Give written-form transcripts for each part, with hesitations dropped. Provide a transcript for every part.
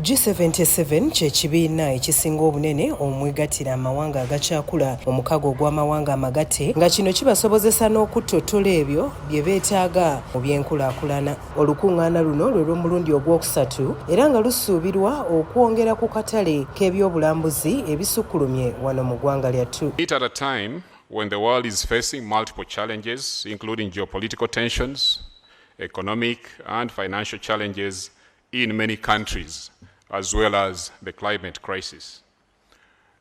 G77 kye kibiina ekisinga obunene omwegattira amawanga agakyakula mu mukago ogw'amawanga amagatte nga kino kibasobozesa n'okutottola ebyo bye beetaaga mu byenkulaakulana. Olukungaana luno lwe lw'omulundi ogwokusatu era nga lusuubirwa okwongera ku katale k'ebyobulambuzi ebisukkulumye wano mu ggwanga lyattu. At a time when the world is facing multiple challenges, including geopolitical tensions, economic and financial challenges in many countries, as well as the climate crisis.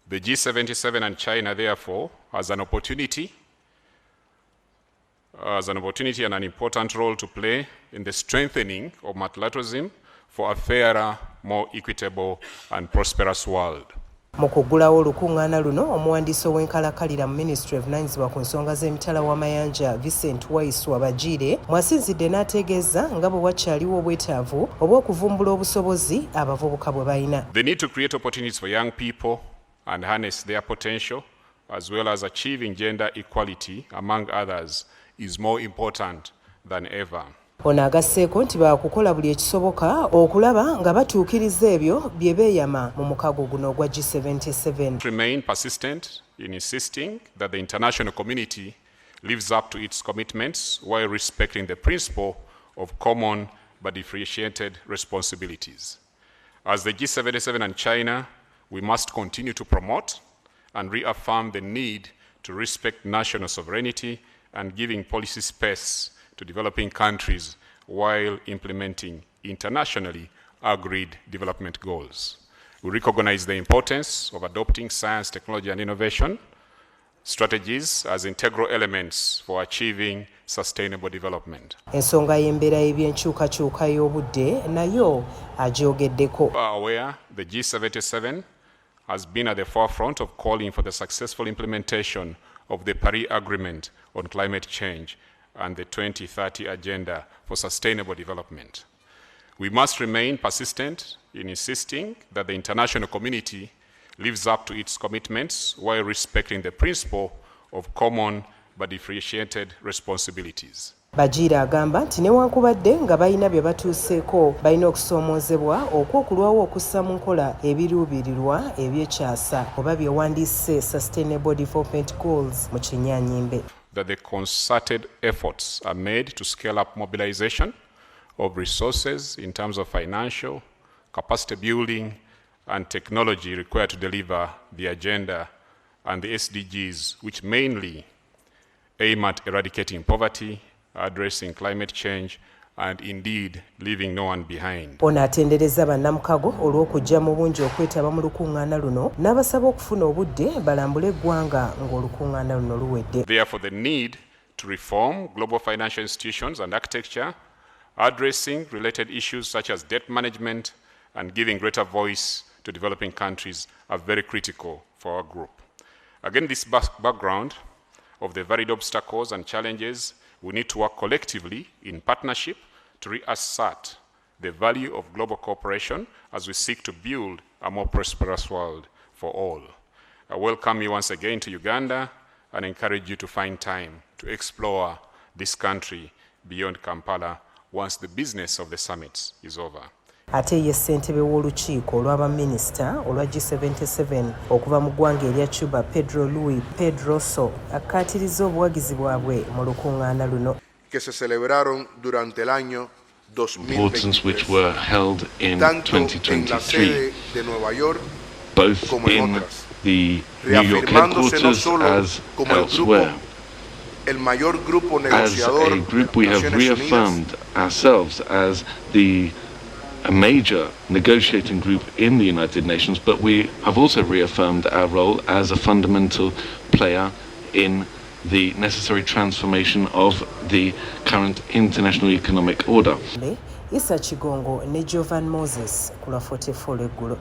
The G77 and China, therefore, has an opportunity and an important role to play in the strengthening of multilateralism for a fairer, more equitable and prosperous world. Mu kuggulawo olukungaana luno omuwandiisi ow'enkalakkalira mu Ministry of Nanyizibwa ku nsonga z'emitala w'amayanja Vincent Waiswa Bagire mwasinzidde n'ategeeza nga bwe wakyaliwo obwetaavu obw'okuvumbula obusobozi abavubuka bwe balina. The need to create opportunities for young people and harness their potential as well as achieving gender equality among others is more important than ever. Ono agasseeko nti baakukola buli ekisoboka okulaba nga batuukiriza ebyo bye beeyama mu mukago guno ogwa G77. Remain persistent in insisting that the international community lives up to its commitments while respecting the principle of common but differentiated responsibilities. As the G77 and China, we must continue to promote and reaffirm the need to respect national sovereignty and giving policy space to developing countries while implementing internationally agreed development goals. We recognize the importance of adopting science, technology, and innovation strategies as integral elements for achieving sustainable development. Ensonga y'embeera y'ebyenkyukakyuka y'obudde nayo agyogeddeko. Aware, the G77 has been at the forefront of calling for the successful implementation of the Paris Agreement on climate change and the 2030 Agenda for Sustainable Development. We must remain persistent in insisting that the international community lives up to its commitments while respecting the principle of common but differentiated responsibilities. Bagire agamba nti newankubadde nga balina bye batuuseeko balina okusoomoozebwa okwokulwawo okussa mu nkola ebiruubirirwa ebyekyasa oba byewandiise Sustainable Development Goals mu Kinyaanyimbe. That the concerted efforts are made to scale up mobilization of resources in terms of financial, capacity building, and technology required to deliver the agenda and the SDGs, which mainly aim at eradicating poverty, addressing climate change, and indeed leaving no one behind. Ono atendereza bannamukago olw'okujja mu bungi okwetaba mu lukungaana luno n'abasaba okufuna obudde balambule eggwanga ng'olukungaana luno luwedde. Therefore, the need to reform global financial institutions and architecture, addressing related issues such as debt management and giving greater voice to developing countries are very critical for our group. Against this background of the varied obstacles and challenges, we need to work collectively in partnership to reassert the value of global cooperation as we seek to build a more prosperous world for all. I welcome you once again to Uganda and encourage you to find time to explore this country beyond Kampala once the business of the summits is over. Ate ye ssentebe w'olukiiko olw'aba Minisita olwa G77 okuva mu ggwanga erya Cuba Pedro Luis Pedroso akkaatiriza obuwagizi bwabwe mu lukungaana luno. Que se celebraron durante el año 2023, which were held in 2023, both in the New York headquarters as elsewhere. As a group, we have reaffirmed ourselves as a major negotiating group in the United Nations, but we have also reaffirmed our role as a fundamental player in the necessary transformation of the current international economic order. Isa Chigongo ne Jovan Moses kula 44 eggulo.